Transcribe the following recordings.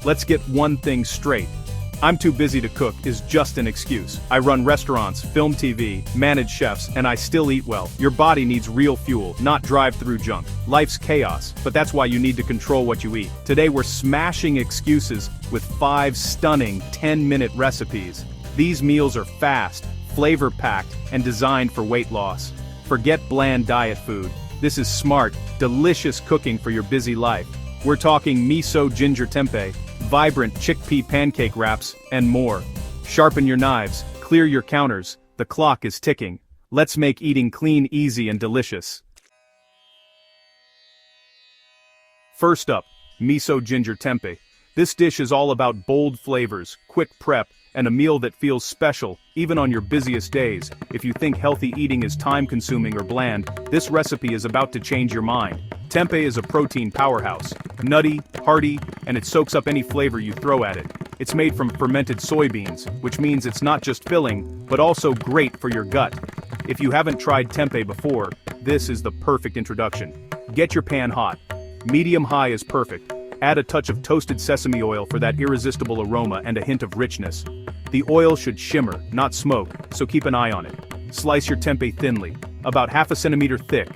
let's get one thing straight. I'm too busy to cook is just an excuse. I run restaurants, film TV, manage chefs, and I still eat well. Your body needs real fuel, not drive-through junk. Life's chaos, but that's why you need to control what you eat. Today we're smashing excuses with 5 stunning 10-minute recipes. These meals are fast, flavor-packed, and designed for weight loss. Forget bland diet food. This is smart, delicious cooking for your busy life. We're talking miso ginger tempeh, vibrant chickpea pancake wraps, and more. Sharpen your knives, clear your counters, the clock is ticking. Let's make eating clean, easy, and delicious. First up, miso ginger tempeh. This dish is all about bold flavors, quick prep, and a meal that feels special, even on your busiest days. If you think healthy eating is time-consuming or bland, this recipe is about to change your mind. Tempeh is a protein powerhouse, nutty, hearty, and it soaks up any flavor you throw at it. It's made from fermented soybeans, which means it's not just filling, but also great for your gut. If you haven't tried tempeh before, this is the perfect introduction. Get your pan hot. Medium-high is perfect. Add a touch of toasted sesame oil for that irresistible aroma and a hint of richness. The oil should shimmer, not smoke, so keep an eye on it. Slice your tempeh thinly, about ½ centimeter thick.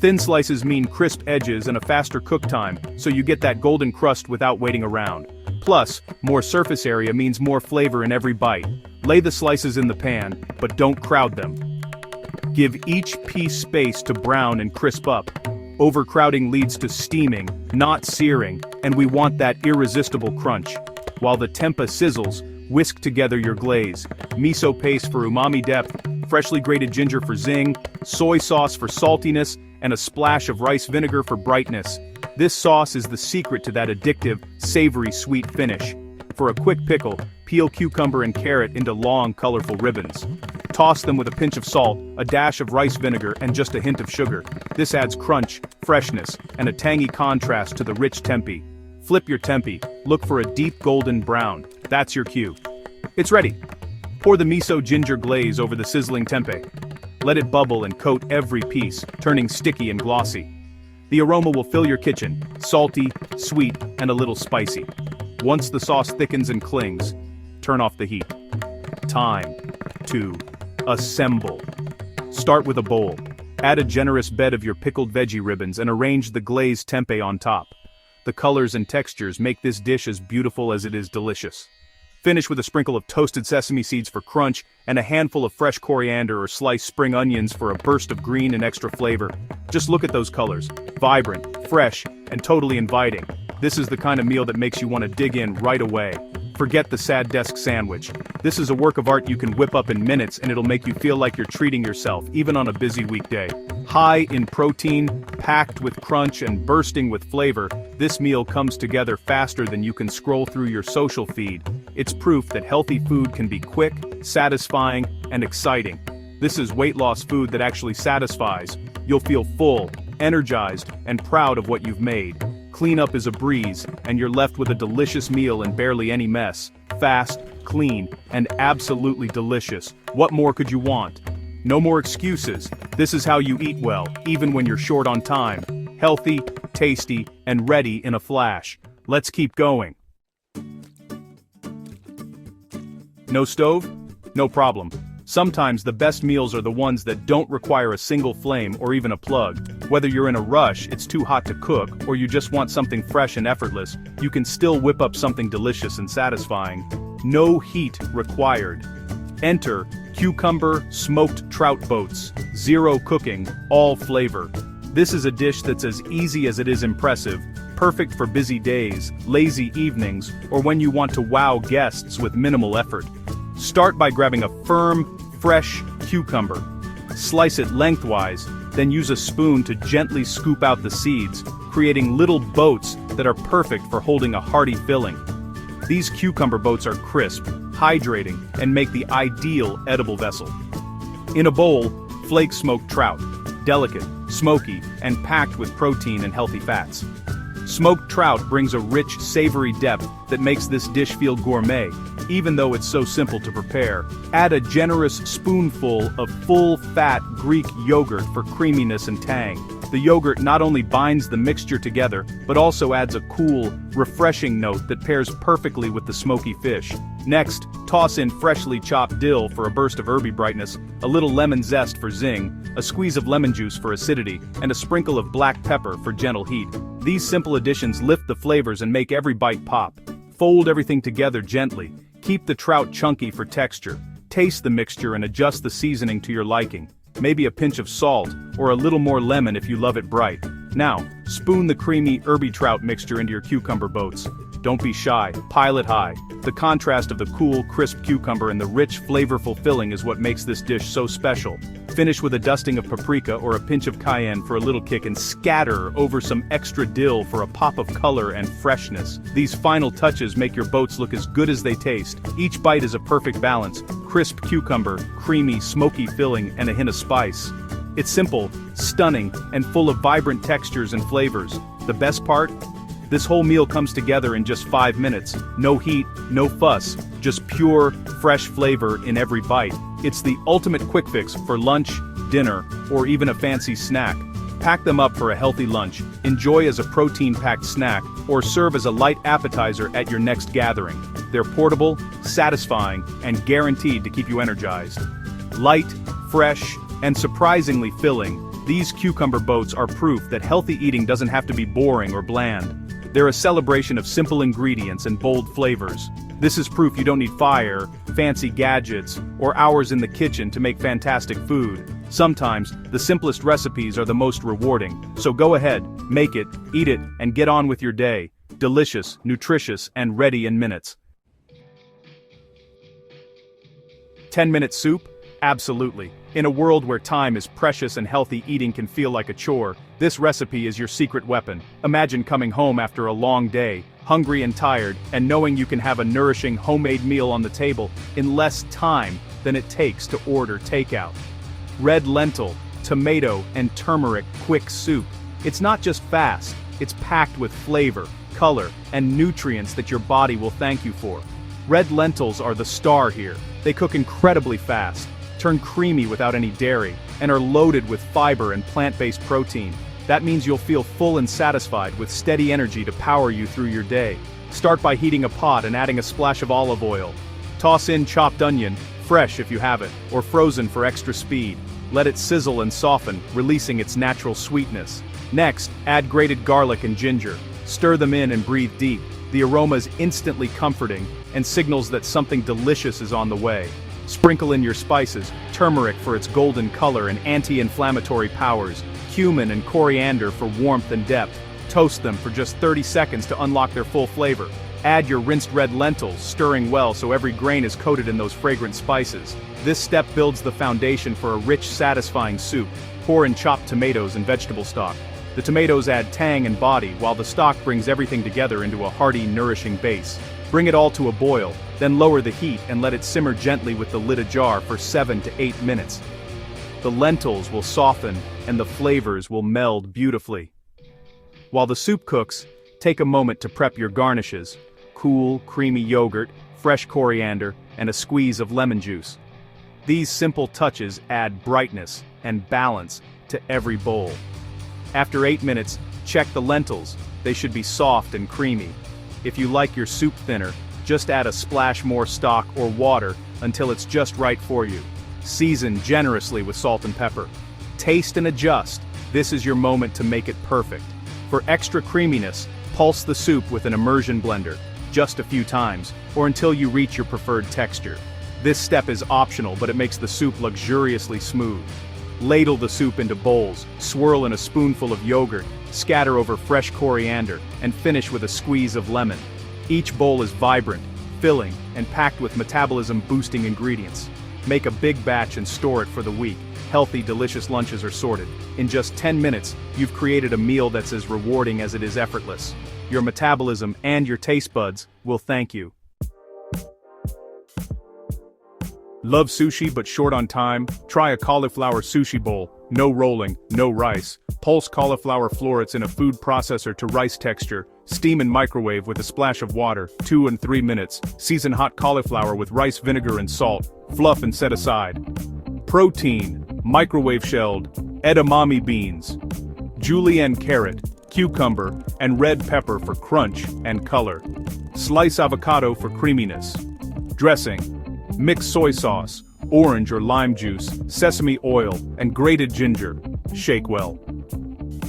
Thin slices mean crisp edges and a faster cook time, so you get that golden crust without waiting around. Plus, more surface area means more flavor in every bite. Lay the slices in the pan, but don't crowd them. Give each piece space to brown and crisp up. Overcrowding leads to steaming, not searing, and we want that irresistible crunch. While the tempeh sizzles, whisk together your glaze. Miso paste for umami depth, freshly grated ginger for zing, soy sauce for saltiness, and a splash of rice vinegar for brightness. This sauce is the secret to that addictive, savory sweet finish. For a quick pickle, peel cucumber and carrot into long, colorful ribbons. Toss them with a pinch of salt, a dash of rice vinegar, and just a hint of sugar. This adds crunch, freshness, and a tangy contrast to the rich tempeh. Flip your tempeh, look for a deep golden brown. That's your cue. It's ready. Pour the miso ginger glaze over the sizzling tempeh. Let it bubble and coat every piece, turning sticky and glossy. The aroma will fill your kitchen, salty, sweet, and a little spicy. Once the sauce thickens and clings, turn off the heat. Time to assemble. Start with a bowl. Add a generous bed of your pickled veggie ribbons and arrange the glazed tempeh on top. The colors and textures make this dish as beautiful as it is delicious. Finish with a sprinkle of toasted sesame seeds for crunch and a handful of fresh coriander or sliced spring onions for a burst of green and extra flavor. Just look at those colors. Vibrant, fresh, and totally inviting. This is the kind of meal that makes you want to dig in right away. Forget the sad desk sandwich. This is a work of art you can whip up in minutes and it'll make you feel like you're treating yourself, even on a busy weekday. High in protein, packed with crunch, and bursting with flavor, this meal comes together faster than you can scroll through your social feed. It's proof that healthy food can be quick, satisfying, and exciting. This is weight loss food that actually satisfies. You'll feel full, energized, and proud of what you've made. Cleanup is a breeze, and you're left with a delicious meal and barely any mess. Fast, clean, and absolutely delicious. What more could you want? No more excuses. This is how you eat well, even when you're short on time. Healthy, tasty, and ready in a flash. Let's keep going. No stove? No problem. Sometimes the best meals are the ones that don't require a single flame or even a plug. Whether you're in a rush, it's too hot to cook, or you just want something fresh and effortless, you can still whip up something delicious and satisfying. No heat required. Enter cucumber smoked trout boats. Zero cooking, all flavor. This is a dish that's as easy as it is impressive, perfect for busy days, lazy evenings, or when you want to wow guests with minimal effort. Start by grabbing a firm, fresh cucumber. Slice it lengthwise, then use a spoon to gently scoop out the seeds, creating little boats that are perfect for holding a hearty filling. These cucumber boats are crisp, hydrating, and make the ideal edible vessel. In a bowl, flake smoked trout, delicate, smoky, and packed with protein and healthy fats. Smoked trout brings a rich, savory depth that makes this dish feel gourmet, even though it's so simple to prepare. Add a generous spoonful of full-fat Greek yogurt for creaminess and tang. The yogurt not only binds the mixture together, but also adds a cool, refreshing note that pairs perfectly with the smoky fish. Next, toss in freshly chopped dill for a burst of herby brightness, a little lemon zest for zing, a squeeze of lemon juice for acidity, and a sprinkle of black pepper for gentle heat. These simple additions lift the flavors and make every bite pop. Fold everything together gently. Keep the trout chunky for texture. Taste the mixture and adjust the seasoning to your liking. Maybe a pinch of salt, or a little more lemon if you love it bright. Now, spoon the creamy, herby trout mixture into your cucumber boats. Don't be shy, pile it high. The contrast of the cool, crisp cucumber and the rich, flavorful filling is what makes this dish so special. Finish with a dusting of paprika or a pinch of cayenne for a little kick and scatter over some extra dill for a pop of color and freshness. These final touches make your boats look as good as they taste. Each bite is a perfect balance: crisp cucumber, creamy, smoky filling, and a hint of spice. It's simple, stunning, and full of vibrant textures and flavors. The best part? This whole meal comes together in just 5 minutes. No heat, no fuss, just pure, fresh flavor in every bite. It's the ultimate quick fix for lunch, dinner, or even a fancy snack. Pack them up for a healthy lunch, enjoy as a protein-packed snack, or serve as a light appetizer at your next gathering. They're portable, satisfying, and guaranteed to keep you energized. Light, fresh, and surprisingly filling, these cucumber boats are proof that healthy eating doesn't have to be boring or bland. They're a celebration of simple ingredients and bold flavors. This is proof you don't need fire, fancy gadgets, or hours in the kitchen to make fantastic food. Sometimes, the simplest recipes are the most rewarding. So go ahead, make it, eat it, and get on with your day. Delicious, nutritious, and ready in minutes. 10-minute soup? Absolutely. In a world where time is precious and healthy eating can feel like a chore, this recipe is your secret weapon. Imagine coming home after a long day, hungry and tired, and knowing you can have a nourishing homemade meal on the table in less time than it takes to order takeout. Red lentil, tomato, and turmeric quick soup. It's not just fast, it's packed with flavor, color, and nutrients that your body will thank you for. Red lentils are the star here. They cook incredibly fast, turn creamy without any dairy, and are loaded with fiber and plant-based protein. That means you'll feel full and satisfied with steady energy to power you through your day. Start by heating a pot and adding a splash of olive oil. Toss in chopped onion, fresh if you have it, or frozen for extra speed. Let it sizzle and soften, releasing its natural sweetness. Next, add grated garlic and ginger. Stir them in and breathe deep. The aroma is instantly comforting and signals that something delicious is on the way. Sprinkle in your spices, turmeric for its golden color and anti-inflammatory powers, cumin and coriander for warmth and depth. Toast them for just 30 seconds to unlock their full flavor. Add your rinsed red lentils, stirring well so every grain is coated in those fragrant spices. This step builds the foundation for a rich, satisfying soup. Pour in chopped tomatoes and vegetable stock. The tomatoes add tang and body, while the stock brings everything together into a hearty, nourishing base. Bring it all to a boil, then lower the heat and let it simmer gently with the lid ajar for 7 to 8 minutes. The lentils will soften and the flavors will meld beautifully. While the soup cooks, take a moment to prep your garnishes: cool, creamy yogurt, fresh coriander, and a squeeze of lemon juice. These simple touches add brightness and balance to every bowl. After 8 minutes, check the lentils. They should be soft and creamy. If you like your soup thinner, just add a splash more stock or water until it's just right for you. Season generously with salt and pepper. Taste and adjust. This is your moment to make it perfect. For extra creaminess, pulse the soup with an immersion blender, just a few times, or until you reach your preferred texture. This step is optional, but it makes the soup luxuriously smooth. Ladle the soup into bowls, swirl in a spoonful of yogurt, scatter over fresh coriander, and finish with a squeeze of lemon. Each bowl is vibrant, filling, and packed with metabolism-boosting ingredients. Make a big batch and store it for the week. Healthy, delicious lunches are sorted. In just 10 minutes, you've created a meal that's as rewarding as it is effortless. Your metabolism and your taste buds will thank you. Love sushi but short on time? Try a cauliflower sushi bowl. No rolling, no rice. Pulse cauliflower florets in a food processor to rice texture. Steam and microwave with a splash of water, 2 and 3 minutes. Season hot cauliflower with rice vinegar and salt. Fluff and set aside. Protein, microwave shelled, edamame beans. julienne carrot, cucumber, and red pepper for crunch and color. Slice avocado for creaminess. Dressing. Mix soy sauce, orange or lime juice, sesame oil, and grated ginger. Shake well.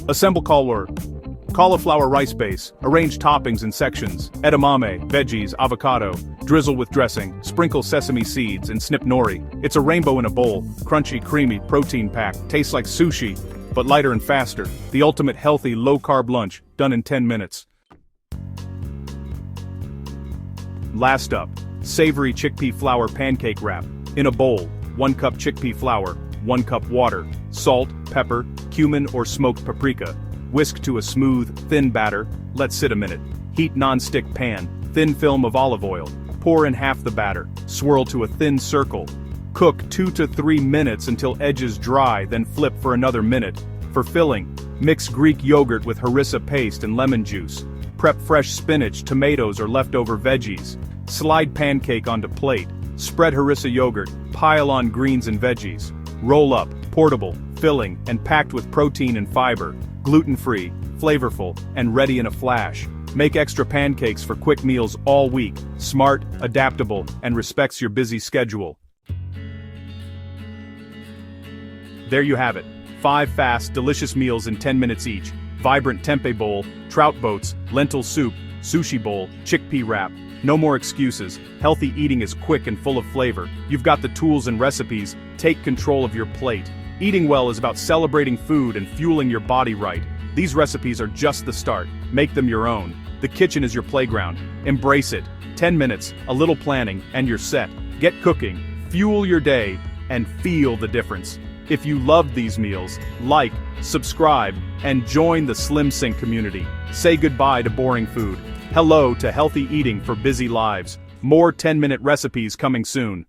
Assemble cauliflower rice base, arrange toppings in sections, edamame, veggies, avocado, drizzle with dressing, sprinkle sesame seeds, and snip nori. It's a rainbow in a bowl, crunchy, creamy, protein-packed, tastes like sushi, but lighter and faster. The ultimate healthy, low-carb lunch, done in 10 minutes. Last up, savory chickpea flour pancake wrap. In a bowl, 1 cup chickpea flour, 1 cup water, salt, pepper, cumin or smoked paprika. Whisk to a smooth, thin batter, let sit a minute. Heat non-stick pan, thin film of olive oil. Pour in half the batter, swirl to a thin circle. Cook 2 to 3 minutes until edges dry, then flip for another minute. For filling, mix Greek yogurt with harissa paste and lemon juice. Prep fresh spinach, tomatoes or leftover veggies. Slide pancake onto plate. Spread harissa yogurt, pile on greens and veggies. Roll up, portable, filling, and packed with protein and fiber. Gluten-free, flavorful, and ready in a flash. Make extra pancakes for quick meals all week. Smart, adaptable, and respects your busy schedule. There you have it. 5 fast, delicious meals in 10 minutes each. Vibrant tempeh bowl, trout boats, lentil soup, sushi bowl, chickpea wrap. No more excuses. Healthy eating is quick and full of flavor. You've got the tools and recipes. Take control of your plate. Eating well is about celebrating food and fueling your body right. These recipes are just the start. Make them your own. The kitchen is your playground. Embrace it. 10 minutes, a little planning, and you're set. Get cooking, fuel your day, and feel the difference. If you loved these meals, like, subscribe, and join the SlimSync community. Say goodbye to boring food. Hello to healthy eating for busy lives. More 10-minute recipes coming soon.